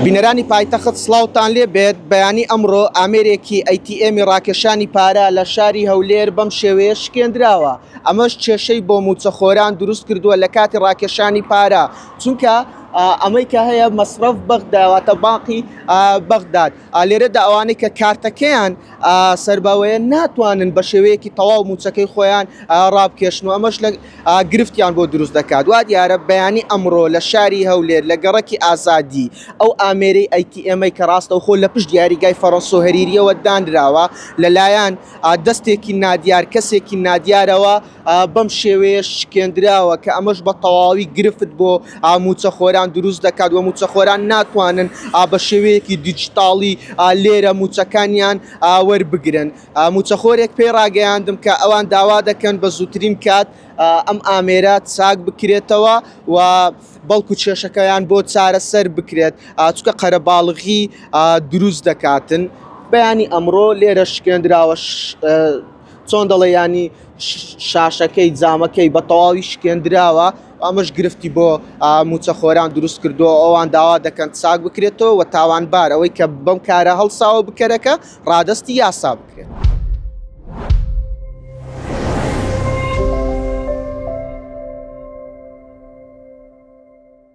بینەرانی پایتەخت سڵاوتان لێ بێت بەیانی ئەمڕۆ ئامێرێکی ATM ڕاکێشانی پارە لە شاری هەولێر بەم شێوەیە شکێنراوە. ئەمەش کێشەی بۆ موچەخۆران دروست کردووە لە کاتی ڕاکێشانی پارە، چونکە ئەمەی کە هەیە مەسرەف بەغداواتە باقی بەغداد لێرەدا ئەوانەی کە کارتەکەیان سەرباوەیە ناتوانن بە شێوەیەکی تەواو موچەکەی خۆیان ڕابکێشن و ئەمەش لە گرفتیان بۆ دروست دەکات. وا دیارە بەیانی ئەمڕۆ لە شاری هەولێر لە گەڕەکی ئازادی ئەو ئامێرەی ATM کە ڕاستە و خۆ لە پشت دیاریگای فەڕەنسا و هەریریەوە دانراوە لەلایەن دەستێکی نادیار کەسێکی نادیارەوە بەم شێوەیە شکێندراوە کە ئەمەش بە تەواوی گرفت بۆ موچەخۆران دروست دەکات و موچەخۆران ناتوانن بە شێوەیەکی دیجیتاڵی لێرە موچەکانیان وەربگرن. موچەخۆرێک پێی ڕاگەیاندم کە ئەوان داوا دەکەن بە زووترین کات ئەم ئامێرە چاک بکرێتەوە و بەڵکو کێشەکەیان بۆ چارەسەر بکرێت چونکە قەرەباڵغی دروست دەکاتن. بەیانی ئەمڕۆ لێرە شکێندراوە چۆن دەڵێ ینی شاشەکەی جامەکەی بە تەواوی شکێندراوە، ئەمەش گرفتی بۆ موچەخۆران دروست کردووە. ئەوان داوا دەکەن چاک بکرێتەوە و تاوانبار ئەوەی کە بەم کارە هەڵساوە بکەرەکە ڕادستی یاسا بکرێت.